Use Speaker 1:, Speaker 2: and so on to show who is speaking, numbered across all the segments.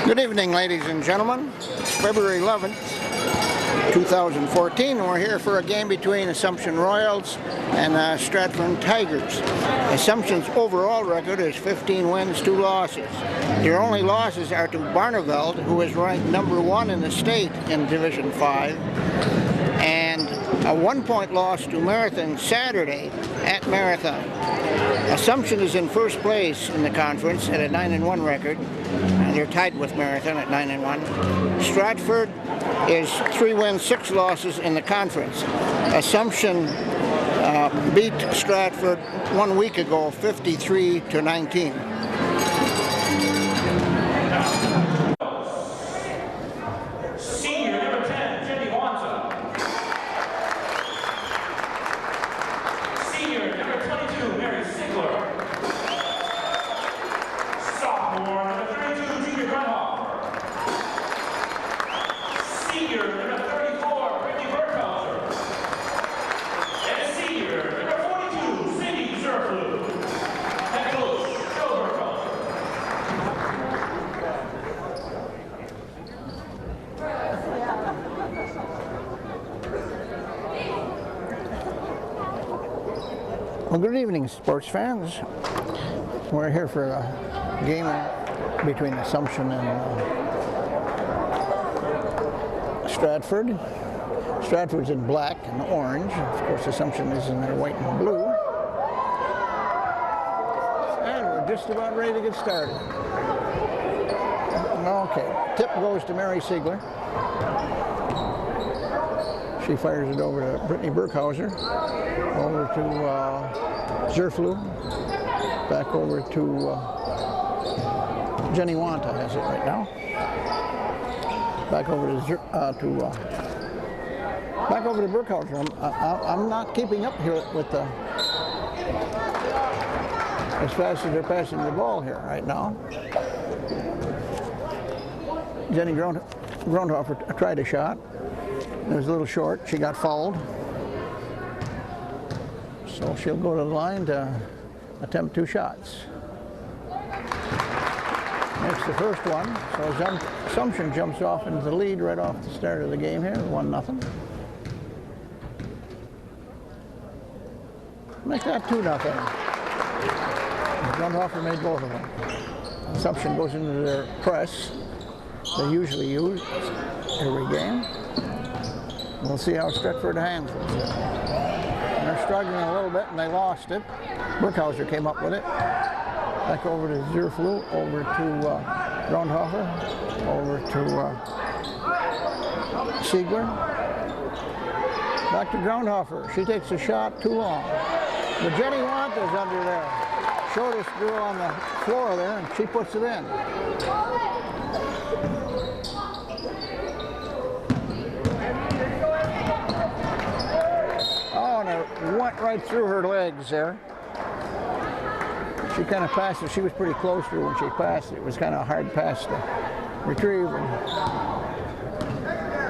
Speaker 1: Good evening, ladies and gentlemen. It's February 11th, 2014, and we're here for a game between Assumption Royals and Stratford Tigers. Assumption's overall record is 15 wins, 2 losses. Their only losses are to Barneveld, who is ranked number 1 in the state in Division 5, and a 1-point loss to Marathon Saturday at Marathon. Assumption is in first place in the conference at a 9-1 record. They're tied with Marathon at 9-1. Stratford is 3 wins, 6 losses in the conference. Assumption beat Stratford 1 week ago, 53-19. Well, good evening, sports fans. We're here for a game between Assumption and Stratford. Stratford's in black and orange. Of course, Assumption is in their white and blue. And we're just about ready to get started. Okay, tip goes to Mary Siegler. She fires it over to Brittany Burkhauser, over to Zerflu, back over to Jenny Wanta has it right now. Back over to Burkhauser. I'm not keeping up here with the as fast as they're passing the ball here right now. Jenny Grundhofer tried a shot. It was a little short. She got fouled. So she'll go to the line to attempt 2 shots. Makes the first one. So Assumption jumps off into the lead right off the start of the game here, 1-0. Make that 2-0. Grundhofer made both of them. Assumption goes into their press they usually use every game. We'll see how Stratford handles it. They're struggling a little bit, and they lost it. Burkhauser came up with it. Back over to Zerflu, over to Grundhofer, over to Siegler. Back to Grundhofer. She takes a shot too long. But Jenny Wanta's under there. Shortest girl on the floor there, and she puts it in. It went right through her legs there. She kind of passed it. She was pretty close to her when she passed it. It was kind of a hard pass to retrieve. And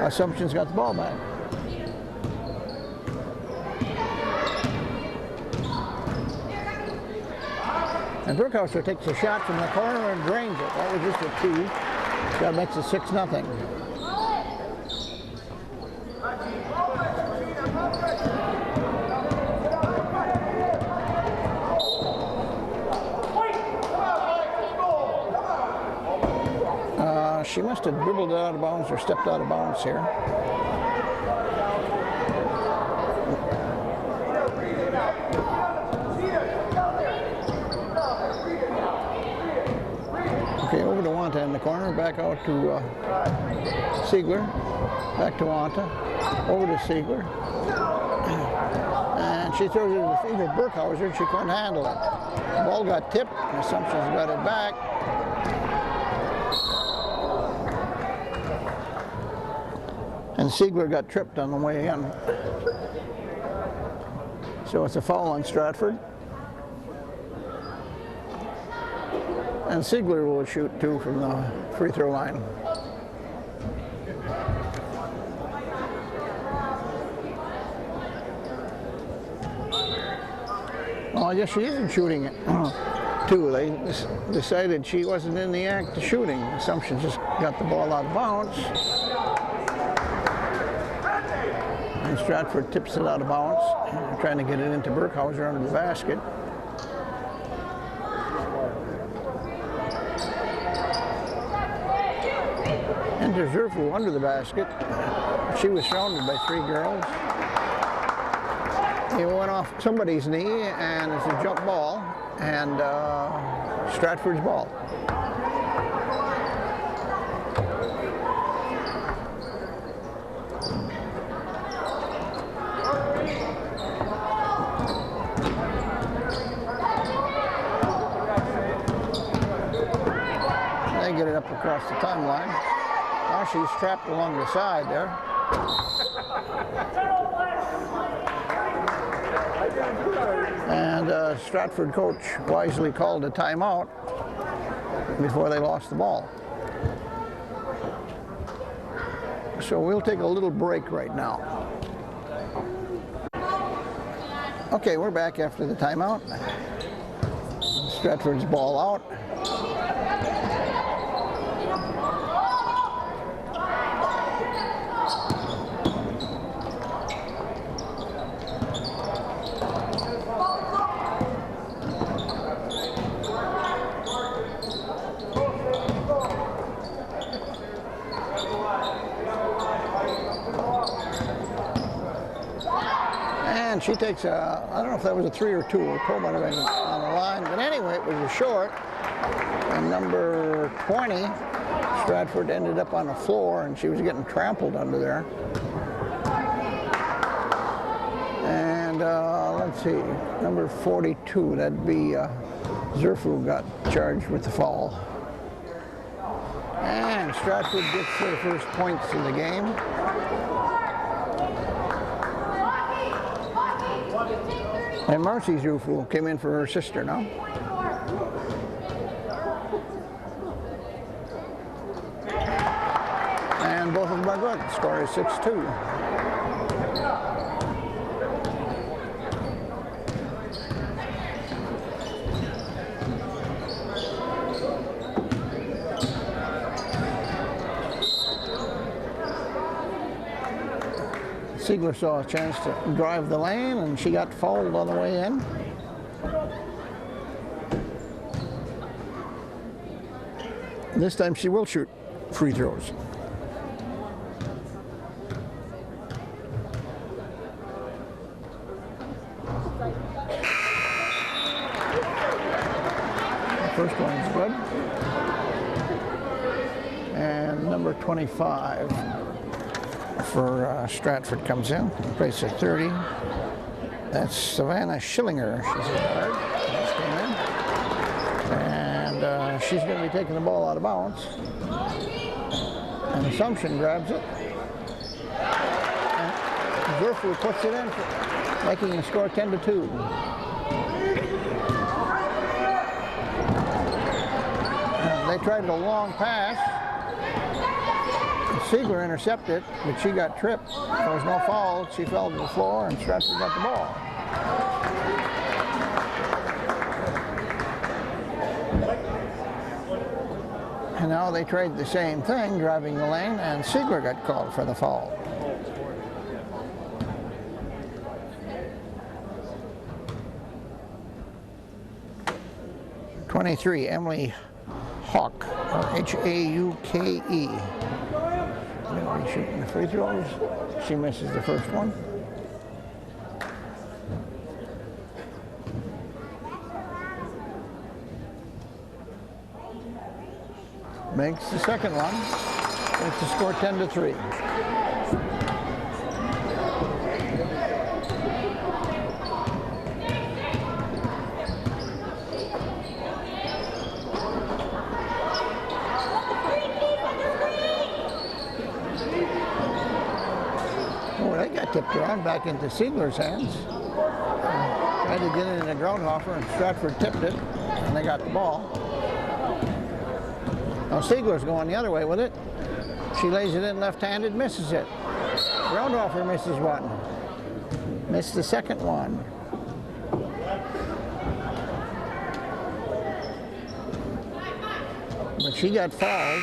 Speaker 1: Assumption's got the ball back. And Burkhauser takes a shot from the corner and drains it. That was just a 2. That makes it 6-0. She must have dribbled it out of bounds or stepped out of bounds here. Okay, over to Wanta in the corner, back out to Siegler, back to Wanta, over to Siegler. And she throws it to the feet of Burkhauser, and she couldn't handle it. The ball got tipped, and Assumption's got it back. And Siegler got tripped on the way in. So it's a foul on Stratford. And Siegler will shoot 2 from the free throw line. Well, I guess she isn't shooting it. 2. They decided she wasn't in the act of shooting. Assumption just got the ball out of bounds. And Stratford tips it out of bounds, trying to get it into Burkhauser under the basket. Enter Zerfu under the basket. She was surrounded by 3 girls. He went off somebody's knee, and it's a jump ball, and Stratford's ball. They get it up across the timeline. Now she's trapped along the side there. And Stratford coach wisely called a timeout before they lost the ball. So we'll take a little break right now. Okay, we're back after the timeout. Stratford's ball out. And she takes a, I don't know if that was a 3 or 2, or Cole might have been on the line, but anyway, it was a short. And number 20, Stratford ended up on the floor, and she was getting trampled under there. And let's see, number 42, that'd be Zerfu got charged with the foul. And Stratford gets their first points in the game. And Marcy Zerfu came in for her sister now. And both of them are good. The score is 6-2. Siegler saw a chance to drive the lane, and she got fouled on the way in. This time she will shoot free throws. The first one's good. And number 25 for Stratford comes in, plays at 30. That's Savannah Schillinger. She's a guard. Just came in. And she's going to be taking the ball out of bounds. And Assumption grabs it. And Zerfu puts it in, making the score 10-2. They tried a long pass. Siegler intercepted, but she got tripped. There was no foul. She fell to the floor, and Stratford got the ball. And now they tried the same thing, driving the lane, and Siegler got called for the foul. #23, Emily Hawke, or H-A-U-K-E. Shooting the free throws. She misses the first one. Makes the second one. It's the score 10-3. Tipped around back into Siegler's hands. Tried to get it in a Groundhopper, and Stratford tipped it, and they got the ball. Now Siegler's going the other way with it. She lays it in left-handed, misses it. Groundhopper misses one. Missed the second one. but she got fouled.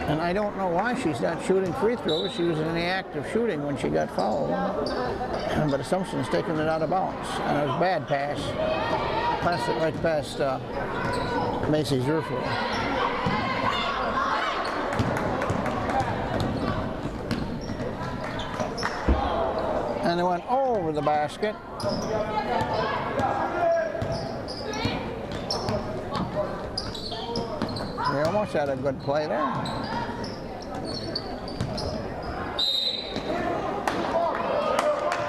Speaker 1: And I don't know why she's not shooting free throws. She was in the act of shooting when she got fouled. But Assumption's taking it out of bounds. And it was a bad pass. Passed it right past Macy's Zerfler. And it went over the basket. We almost had a good play there.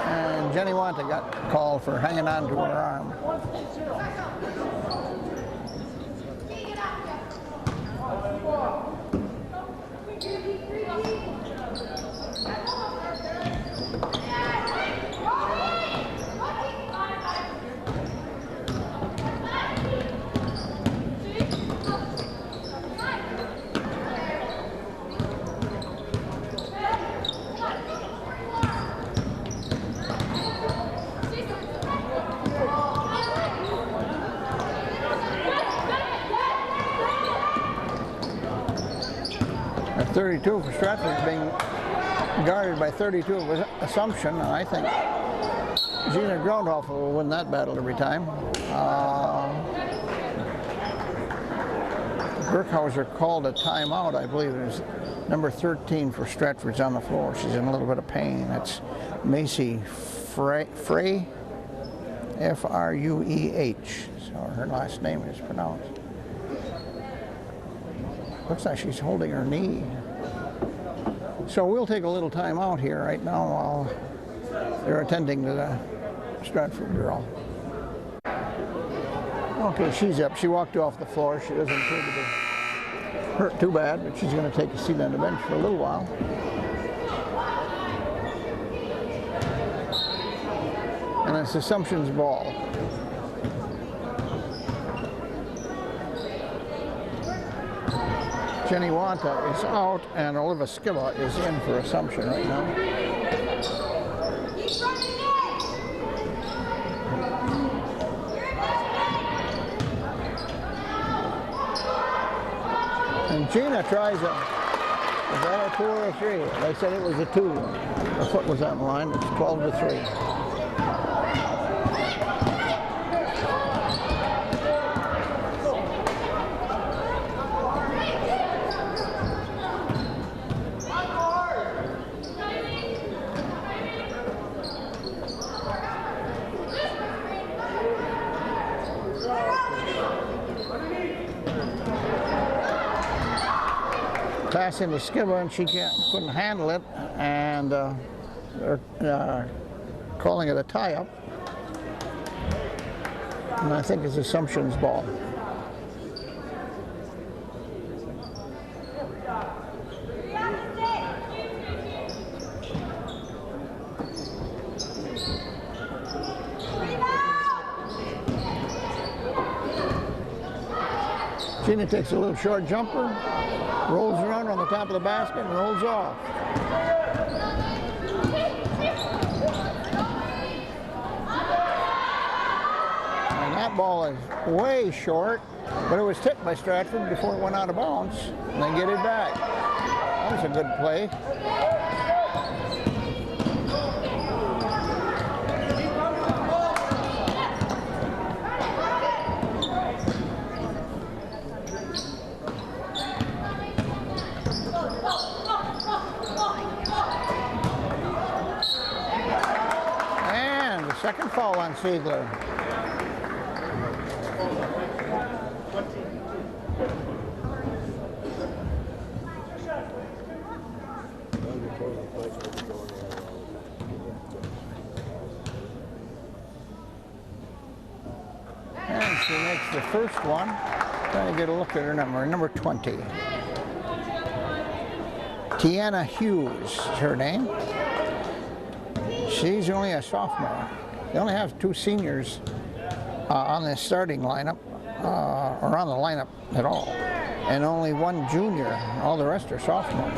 Speaker 1: And Jenny Wanta got called for hanging on to her arm. At 32 for Stratford being guarded by 32 of Assumption, and I think Gina Grundhoff will win that battle every time. Birkhauser called a timeout, I believe it was number 13 for Stratford's on the floor. She's in a little bit of pain. That's Macy Frey, F-R-U-E-H, so her last name is pronounced. Looks like she's holding her knee. So we'll take a little time out here right now while they're attending to the Stratford girl. Okay, she's up. She walked off the floor. She doesn't appear to be hurt too bad, but she's going to take a seat on the bench for a little while. And it's Assumption's ball. Jenny Wanta is out, and Olivia Skilla is in for Assumption right now. And Gina tries a, is that a 2 or a 3? They said it was a 2. Her foot was on the line. It's 12-3. Pass into Skibba, and she couldn't handle it, and they're calling it a tie-up. And I think it's Assumption's ball. Gina takes a little short jumper, rolls around on the top of the basket, and rolls off. And that ball is way short, but it was tipped by Stratford before it went out of bounds, and they get it back. That was a good play. Second foul on Siegler. And she makes the first one. Trying to get a look at her number 20. Tiana Hughes is her name. She's only a sophomore. They only have 2 seniors on the starting lineup, or on the lineup at all, and only 1 junior. All the rest are sophomores.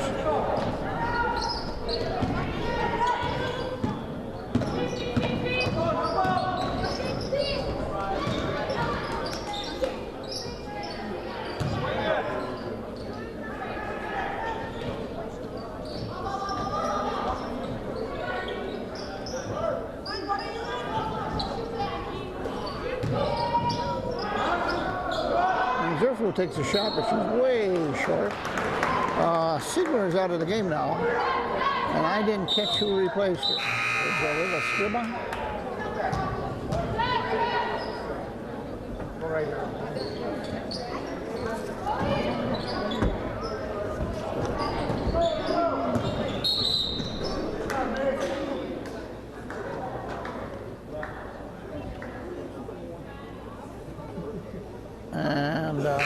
Speaker 1: And Zerflu takes a shot, but she's way short. Sigler is out of the game now, and I didn't catch who replaced her. Is it Scriba? Right here. And the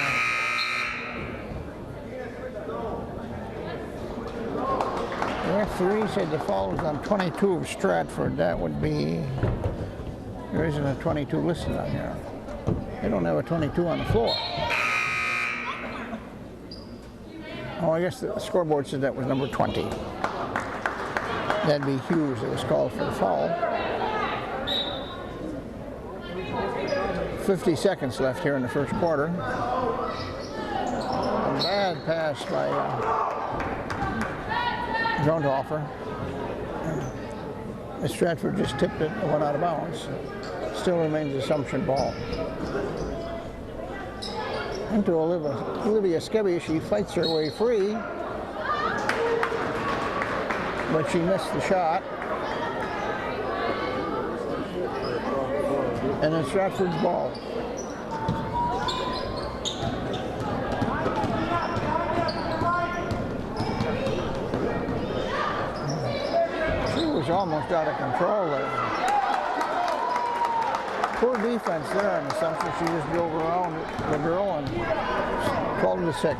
Speaker 1: referee said the foul was on 22 of Stratford. That would be, there isn't a 22 listed on here. They don't have a 22 on the floor. Oh, I guess the scoreboard said that was number 20. That'd be Hughes that was called for the foul. 50 seconds left here in the first quarter. A bad pass by Grundhofer. Stratford just tipped it and went out of bounds. Still remains Assumption ball. Into Olivia Skebby. She fights her way free, but she missed the shot. And it's Stratford's ball. She was almost out of control there. Poor defense there in Assumption. She just drove around the girl and 12-6.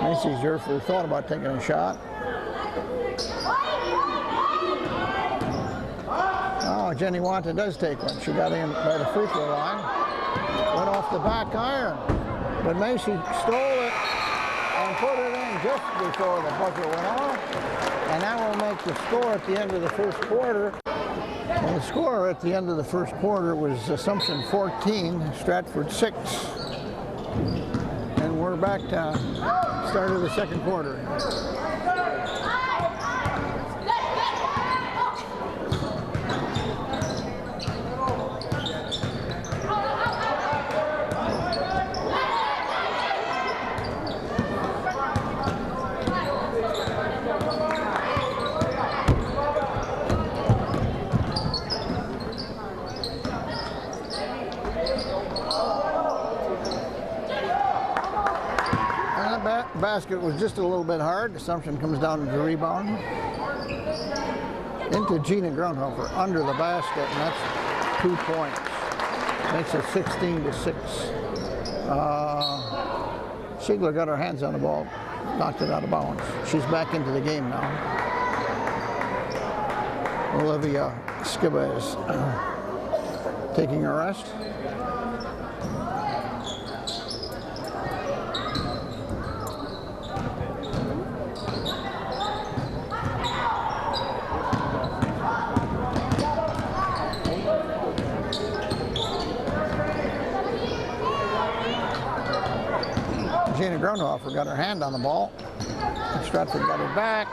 Speaker 1: Macy Zerflu thought about taking a shot. Oh, Jenny Wanta does take one. She got in by the free throw line. Went off the back iron. But Macy stole it and put it in just before the buzzer went off. And that will make the score at the end of the first quarter. And the score at the end of the first quarter was Assumption 14, Stratford 6. And we're back to start of the second quarter. Basket was just a little bit hard. Assumption comes down to the rebound. Into Gina Grundhofer under the basket, and that's 2 points. Makes it 16-6. Sigler got her hands on the ball, knocked it out of bounds. She's back into the game now. Olivia Skibba is taking a rest. Gina Grundhofer got her hand on the ball. And Stratford got it back.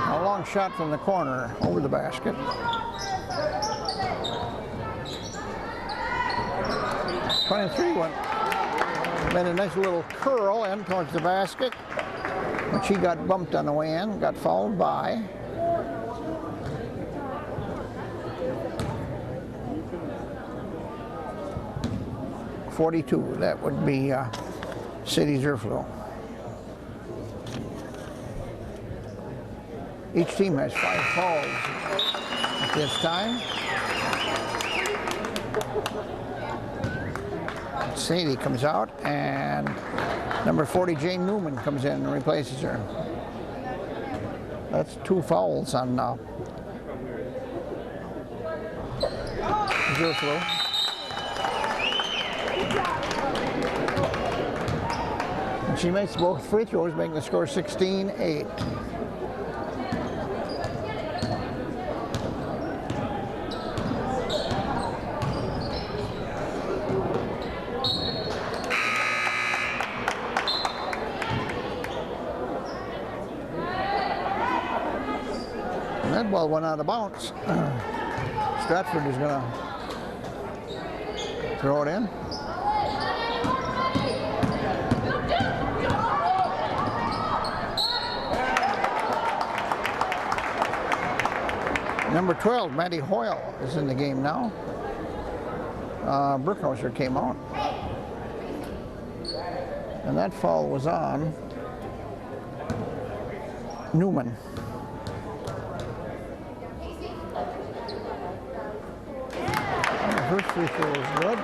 Speaker 1: A long shot from the corner over the basket. Made a nice little curl in towards the basket. But she got bumped on the way in, got fouled by. .42, that would be City Zerflu. Each team has 5 fouls at this time. Sadie comes out, and number 40, Jane Newman, comes in and replaces her. That's 2 fouls on Zerflu. She makes both free throws, making the score 16-8. That ball went out of bounds. Stratford is going to throw it in. Number 12, Matty Hoyle, is in the game now. Brookhauser came out. And that foul was on Newman. And the first free throw was good.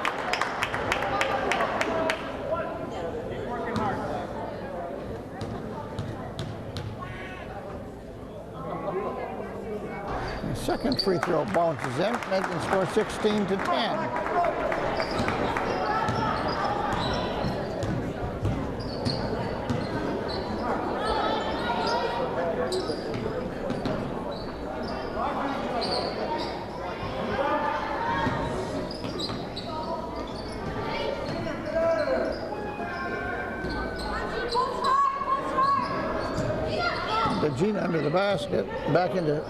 Speaker 1: The second free throw bounces in, making the score 16-10. Gina under the basket, back into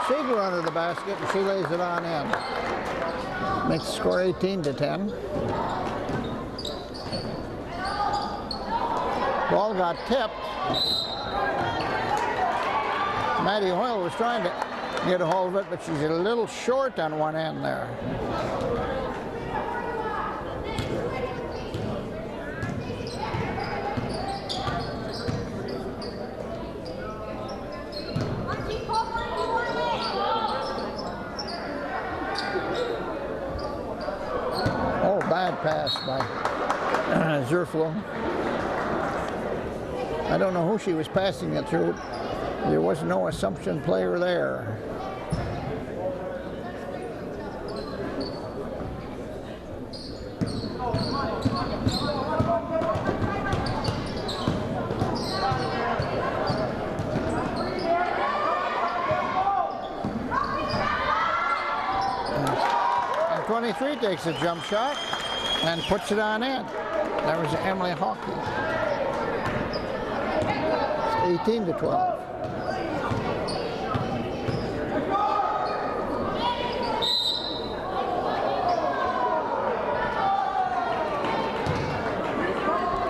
Speaker 1: Seeger under the basket, and she lays it on in. Makes the score 18-10. Ball got tipped. Matty Hoyle was trying to get a hold of it, but she's a little short on one end there. Bad pass by Zerflo. I don't know who she was passing it through. There was no Assumption player there. And 23 takes a jump shot and puts it on in. That was Emily Hockey. It's 18-12.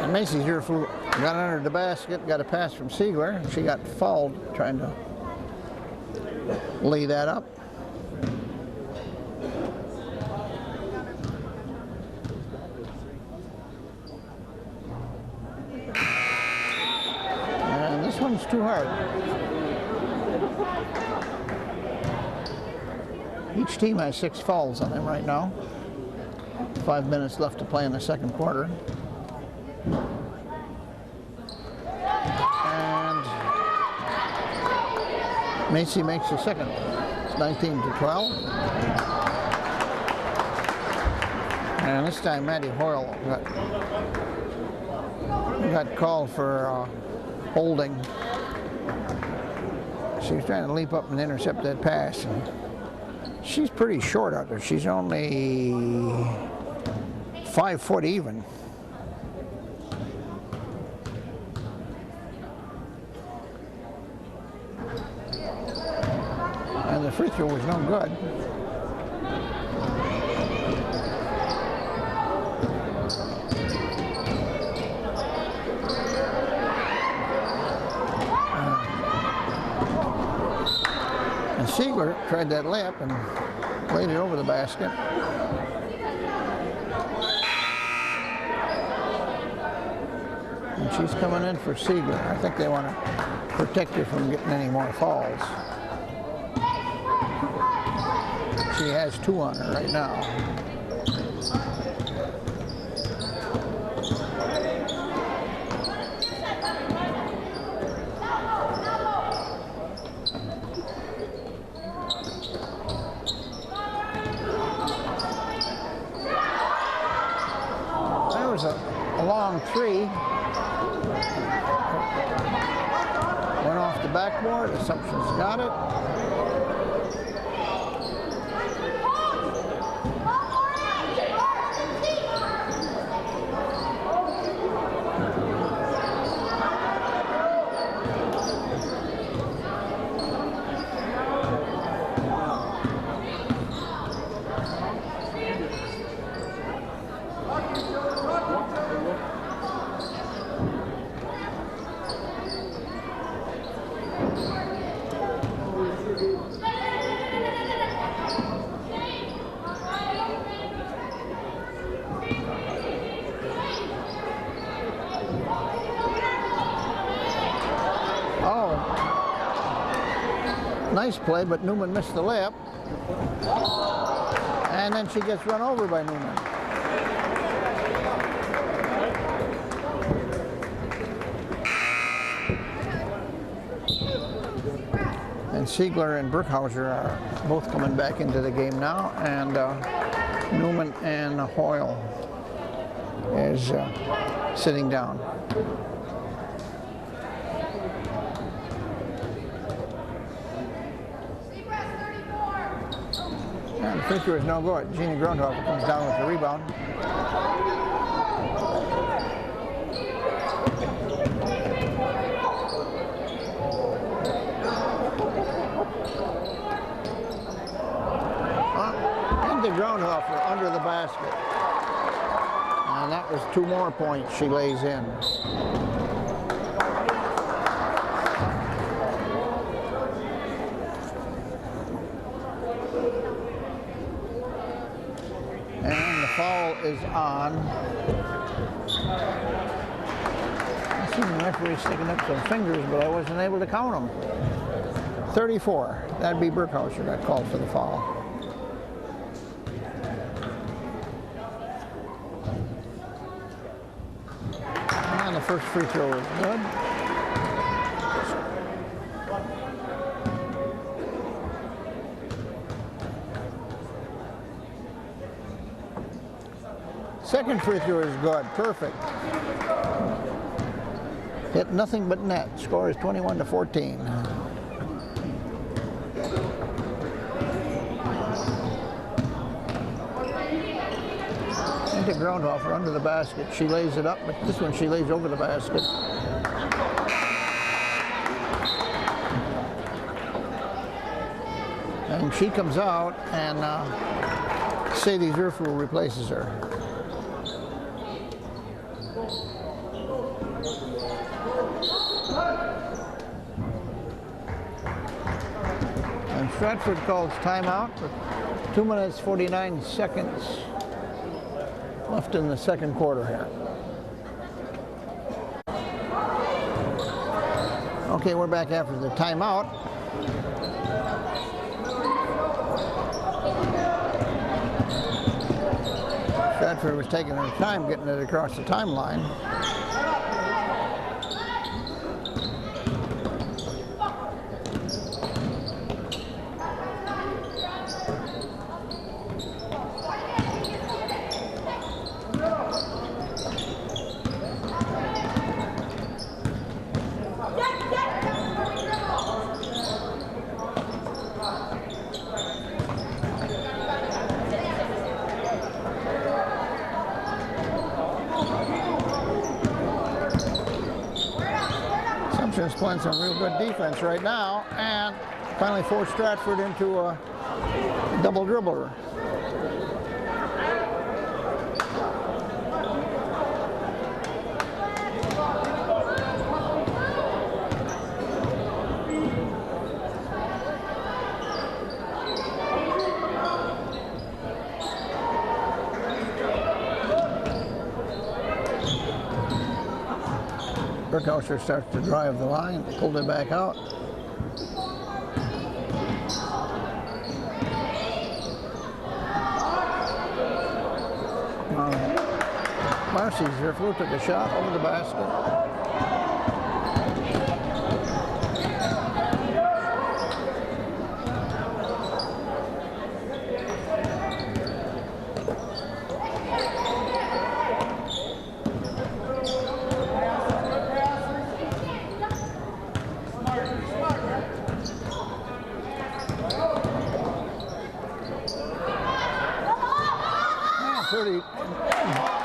Speaker 1: And Macy here got under the basket, got a pass from Siegler. She got fouled trying to lay that up. This one's too hard. Each team has 6 fouls on them right now. 5 minutes left to play in the second quarter. And Macy makes the second. It's 19-12. And this time Matty Hoyle got called for holding. She was trying to leap up and intercept that pass. And she's pretty short out there. She's only 5 foot even. And the free throw was no good. Siegler tried that layup and laid it over the basket. And she's coming in for Siegler. I think they want to protect her from getting any more fouls. She has 2 on her right now. A long 3 went off the backboard. Assumption's got it. Nice play, but Newman missed the layup. And then she gets run over by Newman. And Siegler and Brookhauser are both coming back into the game now, and Newman and Hoyle is sitting down. And the free throw is no good. Jeannie Grundhofer comes down with the rebound. Into Grundhofer under the basket. And that was 2 more points she lays in. Is on. I see the referee sticking up some fingers, but I wasn't able to count them. 34. That'd be Brookhauser that called for the foul. And the first free throw is good. Second free throw is good, perfect. Hit nothing but net. Score is 21-14. Into Grundhofer under the basket. She lays it up, but this one she lays over the basket. And she comes out, and Sadie Zerflu replaces her. And Stratford calls timeout with 2 minutes 49 seconds left in the second quarter here. Okay, we're back after the timeout. Stratford was taking her time getting it across the timeline. Playing some real good defense right now, and finally forced Stratford into a double dribbler. Brookhauser starts to drive the line, pulled it back out. Marcy Zerflu took a shot over the basket.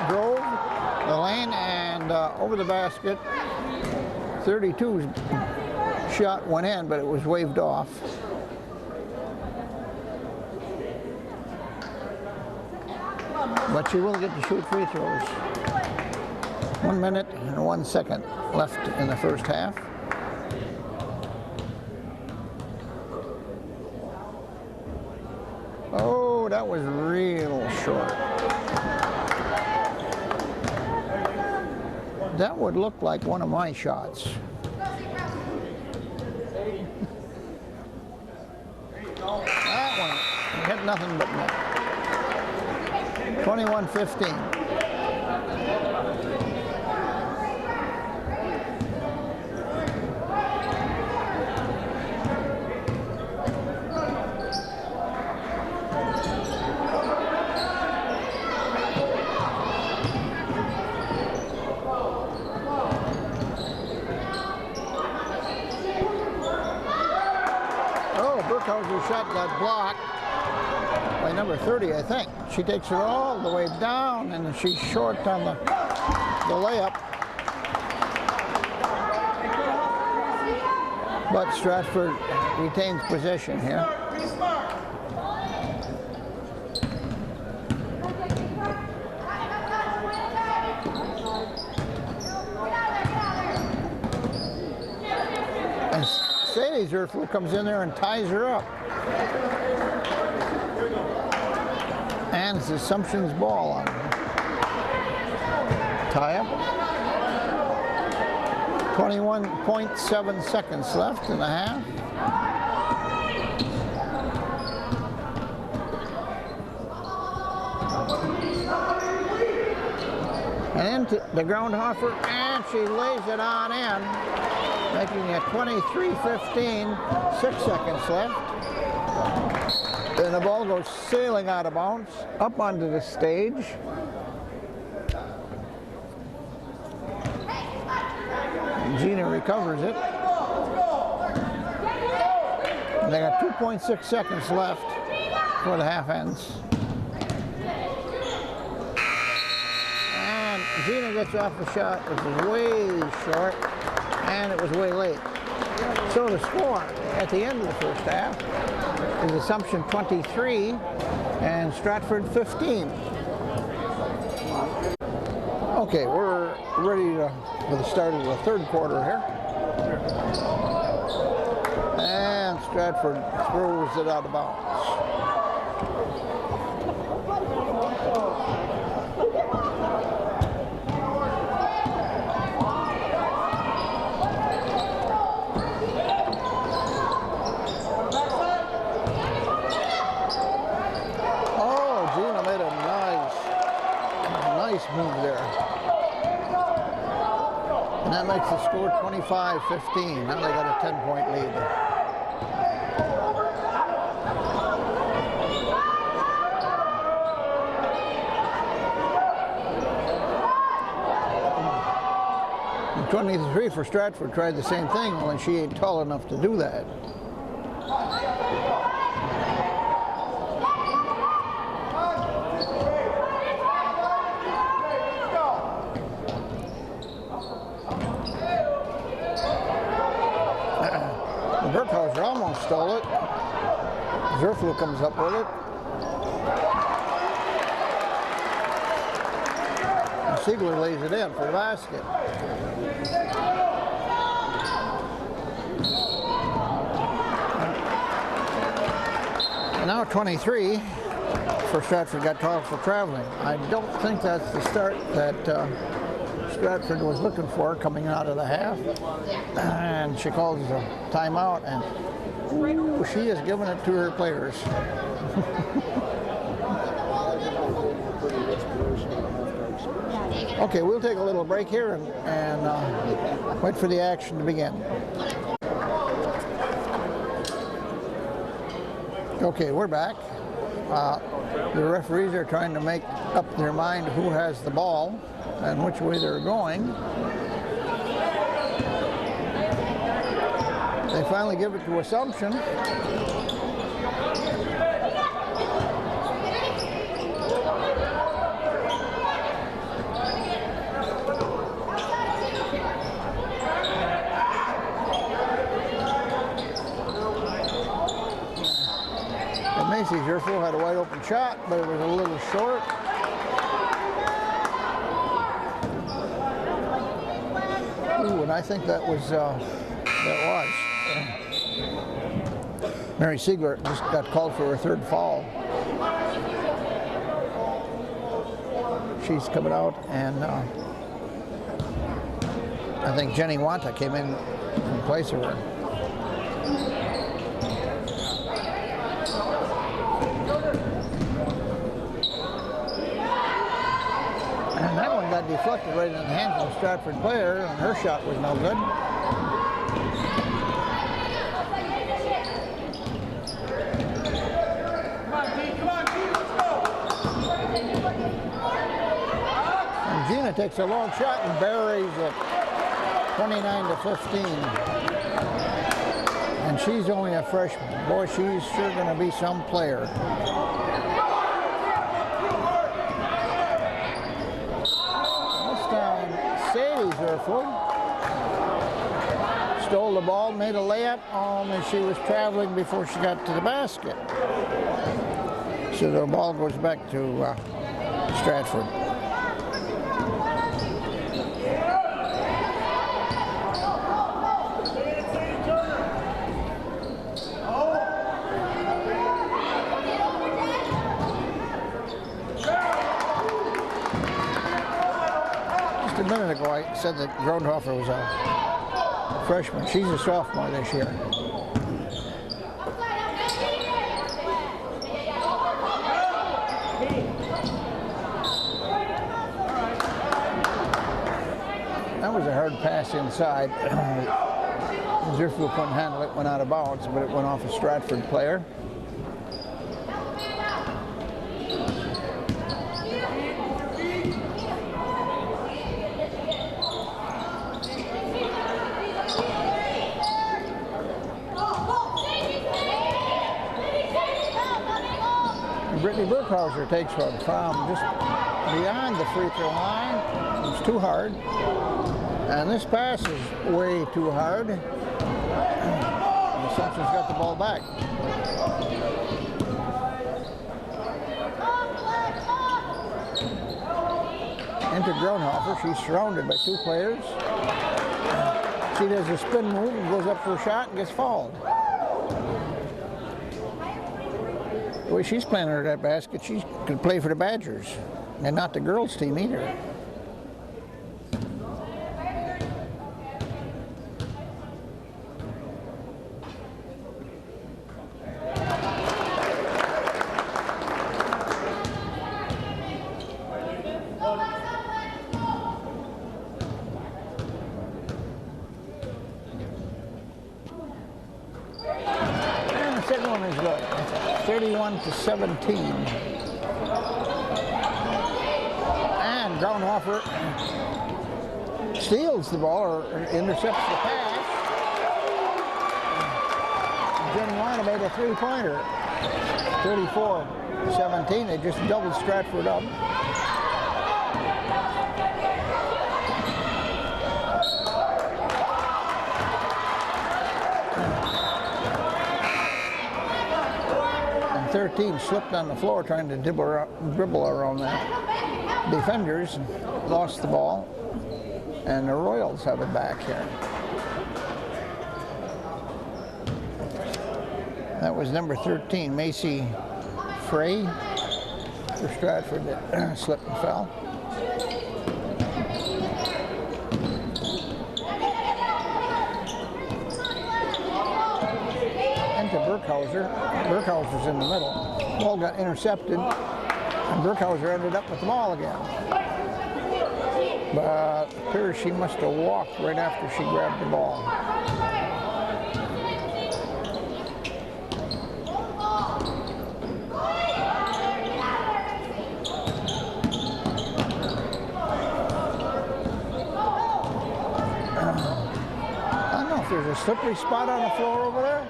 Speaker 1: Drove the lane and over the basket. 32's shot went in, but it was waved off. But she will get to shoot free throws. 1 minute and 1 second left in the first half. Oh, that was real short. That would look like one of my shots. nothing but net. 21-15. Burkhauser's shot got blocked by number 30, I think. She takes it all the way down, and she's short on the layup. But Stratford retains possession here. Zerfel comes in there and ties her up. And it's Assumption's ball on her. Tie up. 21.7 seconds left in the half. And into the Groundhoffer, and she lays it on in, making it 23-15, 6 seconds left. And the ball goes sailing out of bounds, up onto the stage. And Gina recovers it. And they got 2.6 seconds left before the half ends. And Gina gets off the shot, which is way short. And it was way late. So the score at the end of the first half is Assumption 23 and Stratford 15. Okay, we're ready for the start of the third quarter here. And Stratford throws it out of bounds. Move there. And that makes the score 25-15. Now they got a 10-point lead. And 23 for Stratford tried the same thing, only she ain't tall enough to do that. Burkhauser almost stole it. Zerfel comes up with it. And Siegler lays it in for the basket. And now 23 for Stratford got called for traveling. I don't think that's the start that Stratford was looking for coming out of the half, and she calls a timeout, and ooh, she has given it to her players. Okay, we'll take a little break here and wait for the action to begin. Okay, we're back. The referees are trying to make up their mind who has the ball and which way they're going. They finally give it to Assumption. And Macy Zerfel had a wide open shot, but it was a little short. Ooh, and I think that was Mary Siegler just got called for her third foul. She's coming out, and I think Jenny Wanta came in place of her. deflected right in the hands of the Stratford player, and her shot was no good. And Gina takes a long shot and buries it, 29-15. And she's only a freshman. Boy, she's sure going to be some player. Stratford stole the ball, made a layup, and she was traveling before she got to the basket. So the ball goes back to Stratford. A minute ago I said that Grundhofer was a freshman. She's a sophomore this year. That was a hard pass inside. Zerfield couldn't handle it, went out of bounds, but it went off a Stratford player. Burkhauser takes one from just beyond the free throw line. It's too hard. And this pass is way too hard. And Assumption's got the ball back. Into Grundhofer. She's surrounded by two players. She does a spin move and goes up for a shot and gets fouled. The way she's playing under that basket, she could play for the Badgers, and not the girls' team either. And the second one is good. 31-17. And Grundhofer steals the ball or intercepts the pass. Jenny Weiner made a three-pointer. 34-17. They just doubled Stratford up. And 13 slipped on the floor trying to dribble around the defenders and lost the ball. And the Royals have it back here. That was number 13, Macy Frey for Stratford that slipped and fell. Into Burkhauser. Burkhauser's in the middle. Ball got intercepted, and Burkhauser ended up with the ball again. But it appears she must have walked right after she grabbed the ball. There's a slippery spot on the floor over there.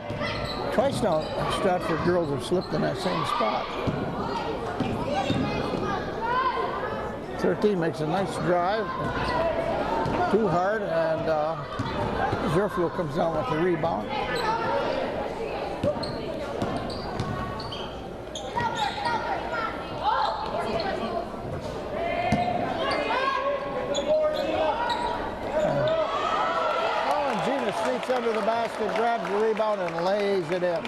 Speaker 1: Twice now, Stratford girls have slipped in that same spot. 13 makes a nice drive, too hard, and Zerfield comes down with the rebound. Under the basket, grabs the rebound and lays it in.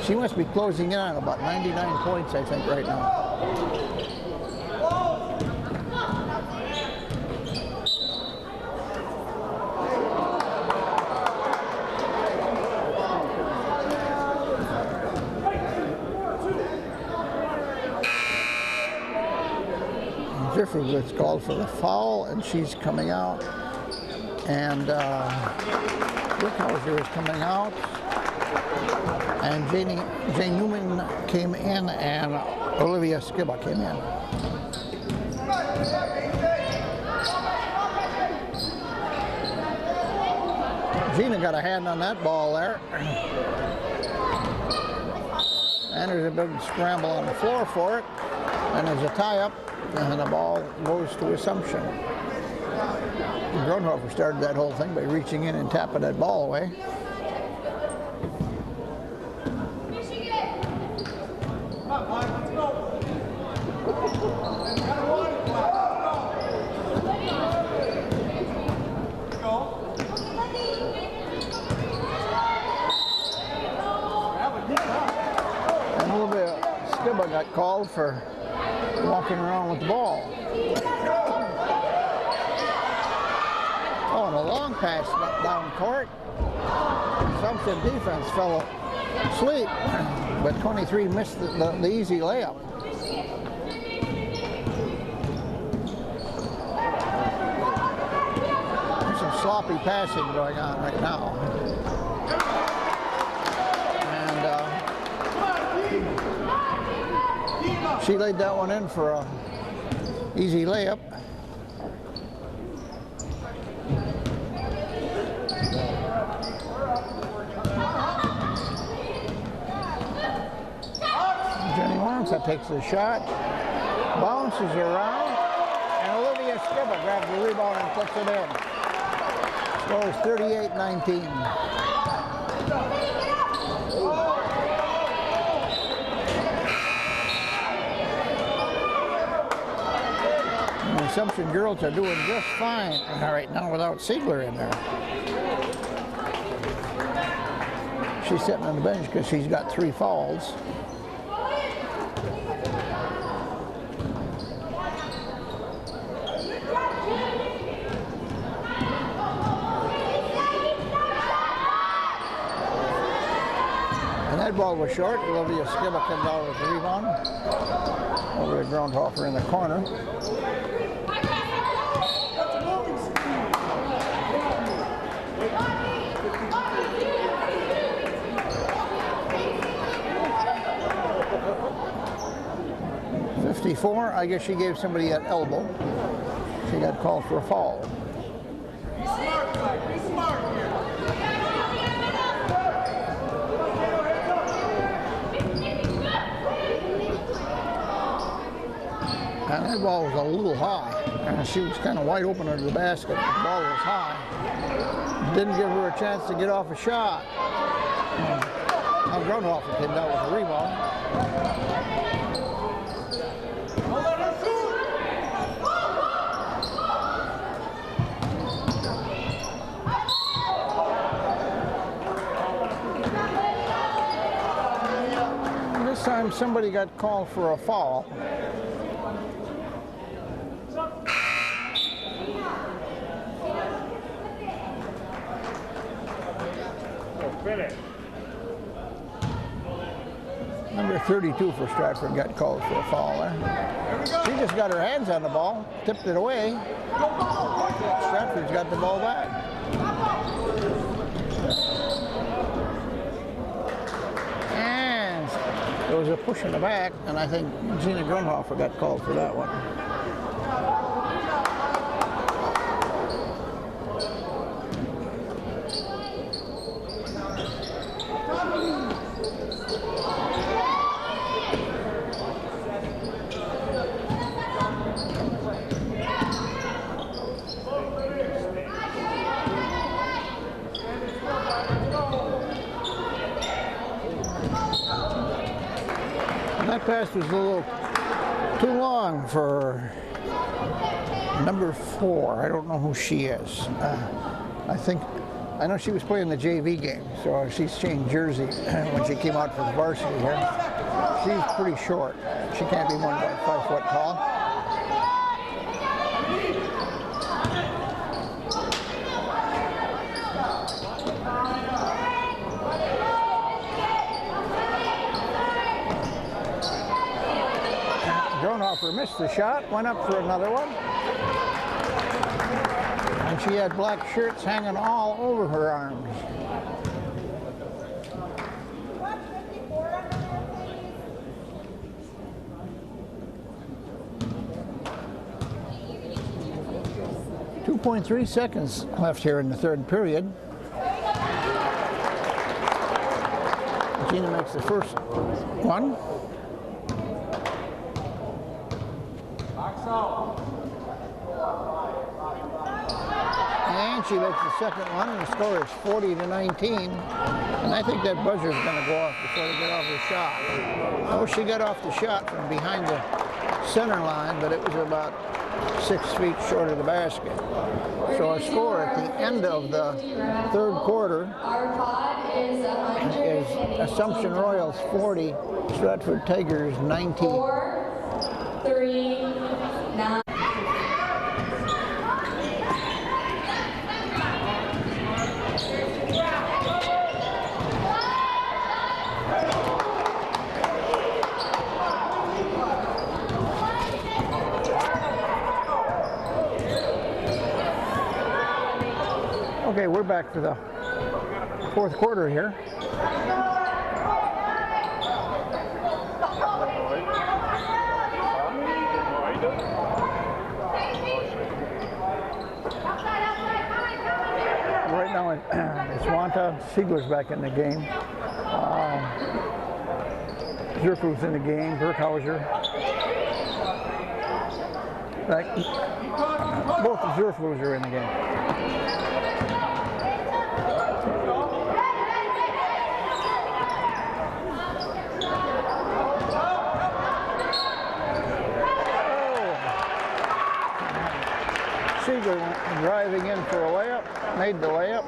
Speaker 1: She must be closing in on about 99 points, I think, right now. Zerfield gets called for the foul, and she's coming out. And Wickhauser is coming out. And Jane Newman came in, and Olivia Skiba came in. Gina got a hand on that ball there. And there's a big scramble on the floor for it. And there's a tie-up, and the ball goes to Assumption. Gronhofer started that whole thing by reaching in and tapping that ball away. Got called for walking around with the ball. Oh, and a long pass down court. Assumption defense fell asleep, but 23 missed the easy layup. There's some sloppy passing going on right now. She laid that one in for a easy layup. Jenny Wonsa takes the shot, bounces around, and Olivia Skiba grabs the rebound and puts it in. Scores 38-19. Assumption girls are doing just fine right now without Siegler in there. She's sitting on the bench because she's got 3 fouls. And that ball was short. Olivia Skiba comes out with the rebound over to Gronhofer in the corner. 54, I guess she gave somebody an elbow. She got called for a foul.
Speaker 2: Be smart, Mike. Be smart here.
Speaker 1: And that ball was a little high. And she was kind of wide open under the basket. The ball was high. Didn't give her a chance to get off a shot. Now Gronhofer came down with a rebound. This time somebody got called for a foul. Number 32 for Stratford got called for a foul there. She just got her hands on the ball, tipped it away. Stratford's got the ball back. And there was a push in the back, and I think Gina Gronhofer got called for that one. That pass was a little too long for number 4. I don't know who she is. I know she was playing the JV game, so she's changed jersey when she came out for the varsity here. She's pretty short. She can't be more than 5 foot tall. Gronhofer missed the shot, went up for another one. And she had black shirts hanging all over her arms. .3 seconds left here in the third period. Gina makes the first one. And she makes the second one, and the score is 40-19. And I think that buzzer is going to go off before they get off the shot. Oh, she got off the shot from behind the center line, but it was about 6 feet short of the basket. So our score at the end of the third quarter is Assumption Royals 40, Stratford Tigers 19.
Speaker 3: 4, 3, 9.
Speaker 1: Okay, we're back for the fourth quarter here. Right now it's Wanta. Siegler's back in the game. Zerflu's in the game. Burkhauser. Both the Zerflus are in the game. Siegler went driving in for a layup, made the layup,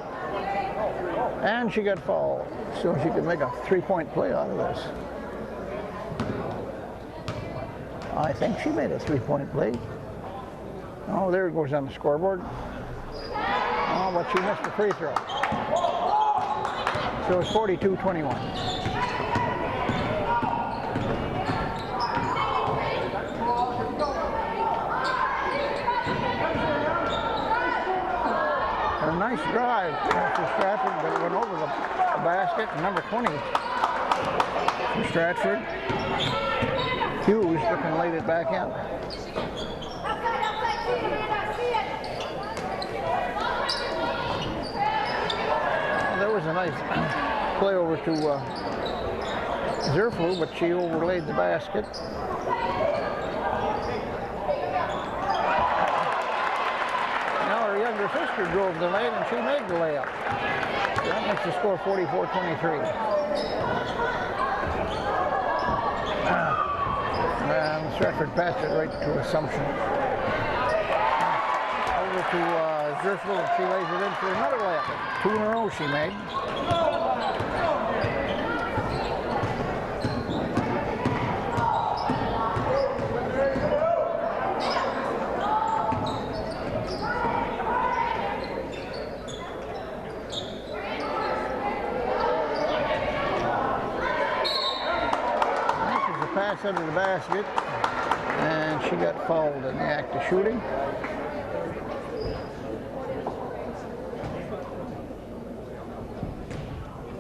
Speaker 1: and she got fouled, so she could make a three-point play out of this. I think she made a three-point play. Oh, there it goes on the scoreboard. Oh, but she missed the free throw. So it's 42-21. A nice drive for Stratford, but it went over the basket. Number 20 for Stratford. Hughes looking laid it back in. Well, there was a nice play over to Zerflu, but she overlaid the basket. Her younger sister drove the lane and she made the layup. That makes the score 44-23. And Stratford passed it right to Assumption. Over to Zerflu, and she lays it in for another layup. 2 in a row she made. Pass under the basket, and she got fouled in the act of shooting.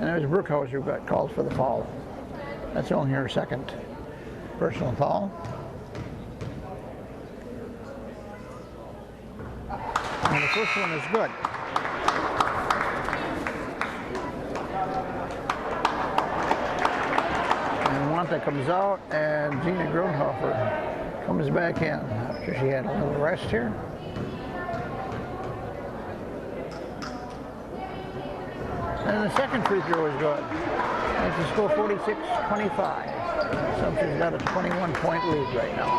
Speaker 1: And it was Brookhauser who got called for the foul. That's only her second personal foul. And the first one is good. Wanta comes out, and Gina Grundhofer comes back in after she had a little rest here. And the second free throw is good. Makes the score 46-25. Assumption's got a 21-point lead right now.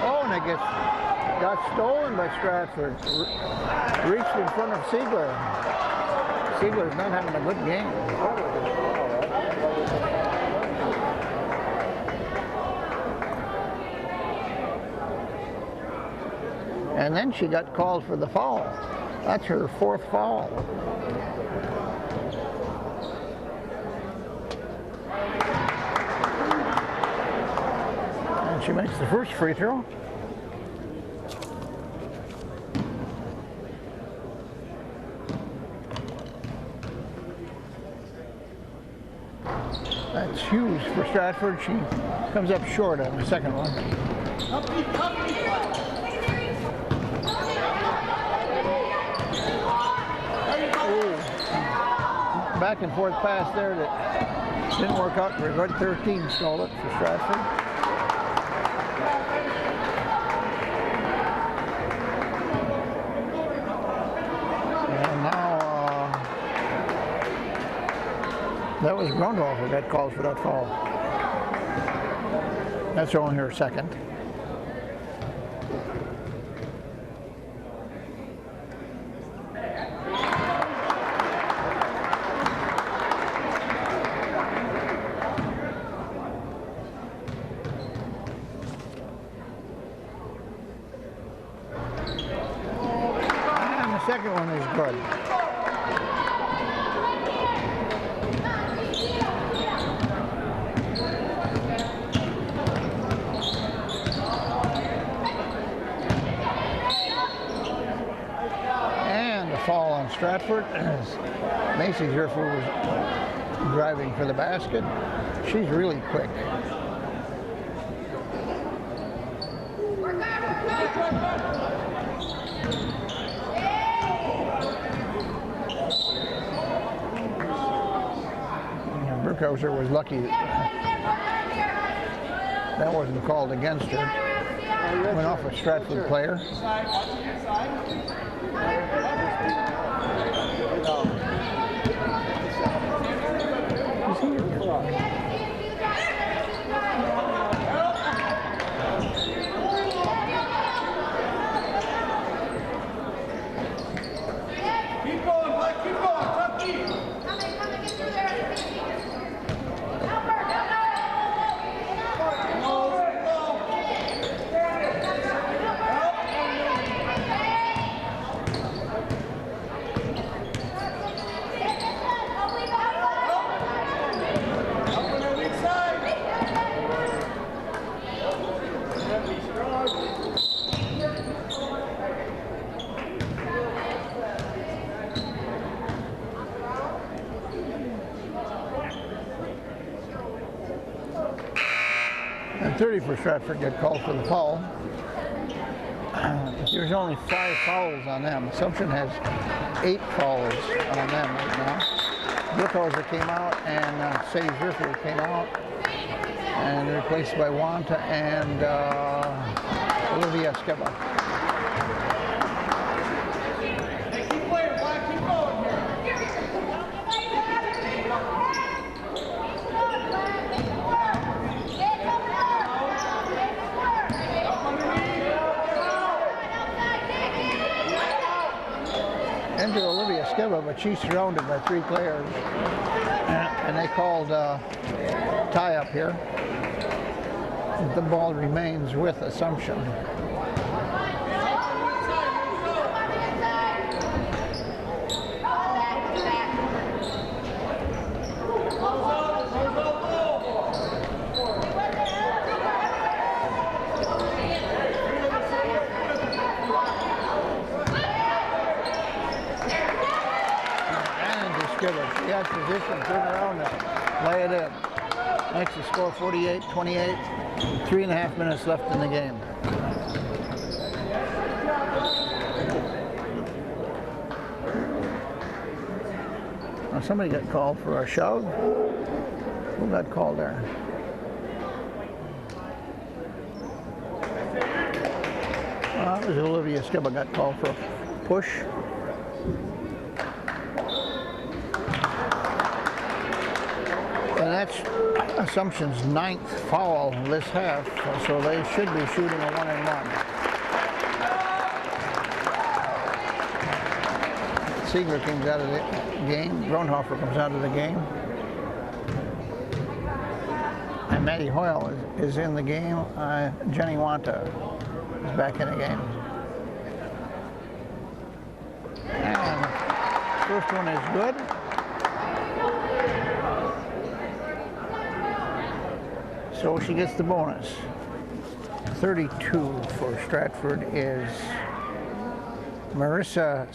Speaker 1: Oh, and it got stolen by Stratford. Reached in front of Siegler. Siegler's not having a good game. And then she got called for the foul. That's her fourth foul. She makes the first free throw. That's huge for Stratford. She comes up short on the second one. Ooh. Back and forth pass there that didn't work out for good. 13 stole it for Stratford. And now that was Grundhofer that called for that foul. That's only her second. And the second one is good. Fall on Stratford as Macy Zerfer was driving for the basket. She's really quick. Burkhauser was lucky that wasn't called against her. Went off a Stratford player. And 30 for Stratford get called for the foul. There's only 5 fouls on them. Assumption has 8 fouls on them right now. Burkhauser came out and Sadie Zerfer came out and replaced by Wanta and Olivia Skeba.
Speaker 2: Hey, keep playing, Black. Keep going here.
Speaker 1: Into Olivia Skeba, but she's surrounded by 3 players, and they called tie up here. The ball remains with Assumption. She has position, turn around and lay it in. Makes the score 48-28, 3.5 minutes left in the game. Now somebody got called for a shove. Who got called there? It was Olivia Skeba got called for a push. And that's Assumption's 9th foul this half, so they should be shooting a 1-and-1. Seeger comes out of the game. Grundhofer comes out of the game. And Maddie Hoyle is in the game. Jenny Wanta is back in the game. And first one is good. So she gets the bonus. 32 for Stratford is Smrz. And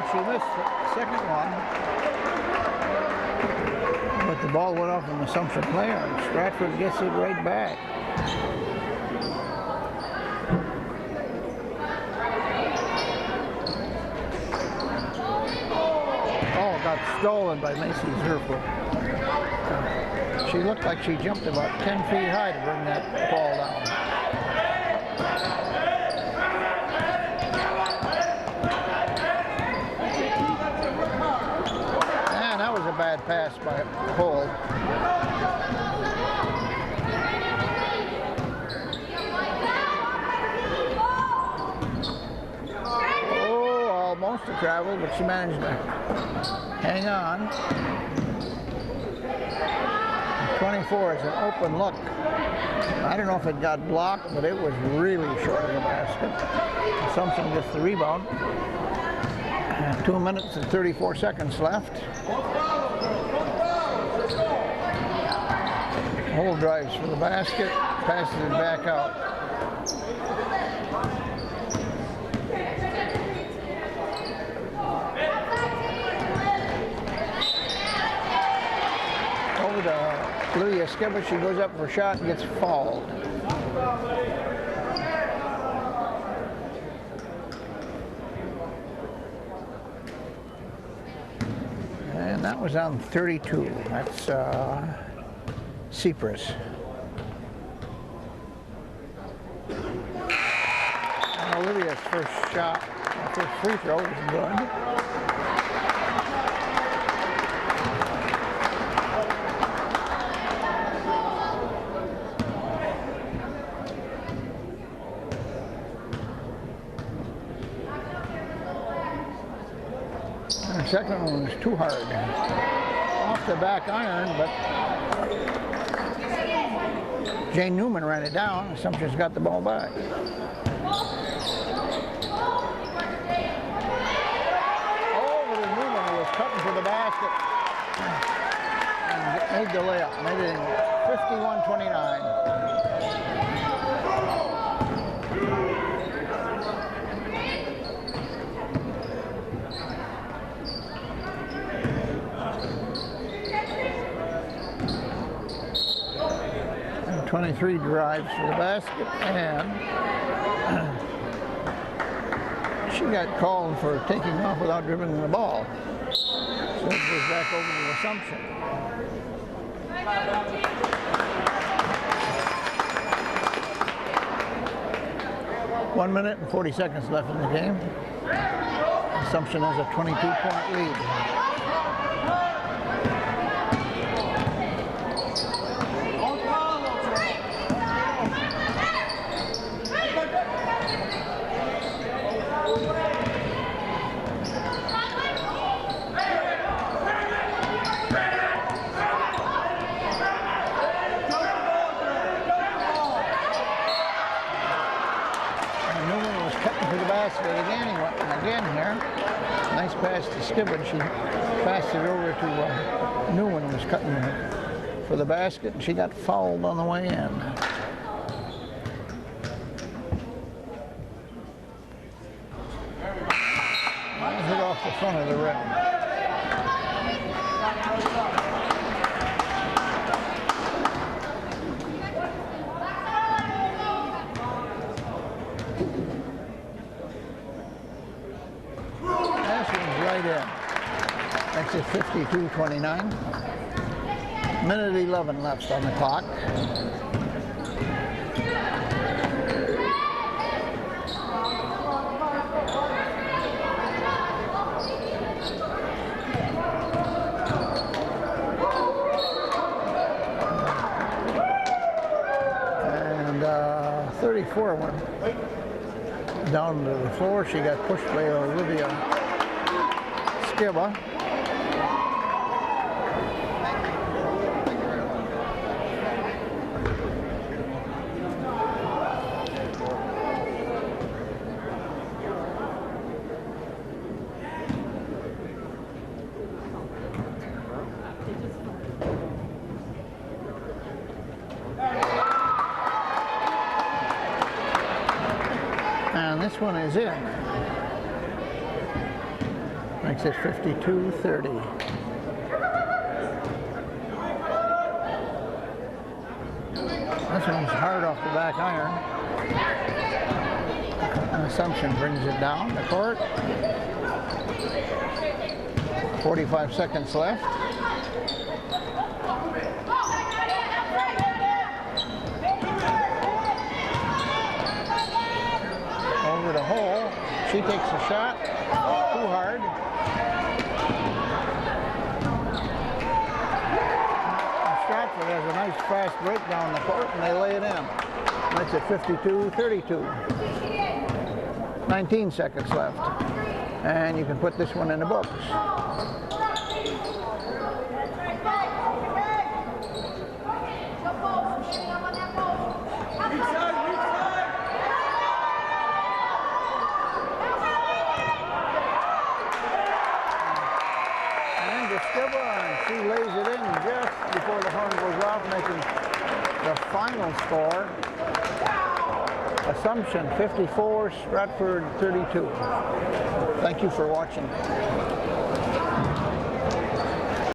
Speaker 1: she missed the second one. But the ball went off an Assumption player, and Stratford gets it right back. Oh, got stolen by Macy Zerfel. She looked like she jumped about 10 feet high to bring that ball down. And that was a bad pass by Hull. Oh, almost to travel, but she managed to hang on. 24 is an open look. I don't know if it got blocked, but it was really short of the basket. Assumption gets the rebound. 2 minutes and 34 seconds left. Hull drives for the basket, passes it back out. Over to Lydia Skipper. She goes up for a shot and gets fouled. And that was on 32. That's Smrz. And Olivia's first shot, first free throw was good. And the second one was too hard. Off the back iron, but Jane Newman ran it down. Assumption's got the ball back. Oh, but Newman was cutting for the basket and made the layup. Made it 51-29. And 23 drives for the basket, and she got called for taking off without dribbling the ball. So it goes back over to Assumption. One minute and 40 seconds left in the game. Assumption has a 22-point lead. Again here, nice pass to Stibbard. She passed it over to Newman, who was cutting for the basket, and she got fouled on the way in. Hit off the front of the rim. That's at 52-29. Minute 11 left on the clock. And 34 went down to the floor. She got pushed by Olivia Skiba. this one is in. Makes it 52-30. This one's hard off the back iron. Assumption brings it down the court. 45 seconds left. Over the hole. She takes a shot. Too hard. Stratford has a nice fast break down the court and they lay it in. Makes it 52-32. 19 seconds left. And you can put this one in the books. And she lays it in just before the horn goes off, making the final score. Assumption 54, Stratford 32. Thank you for watching.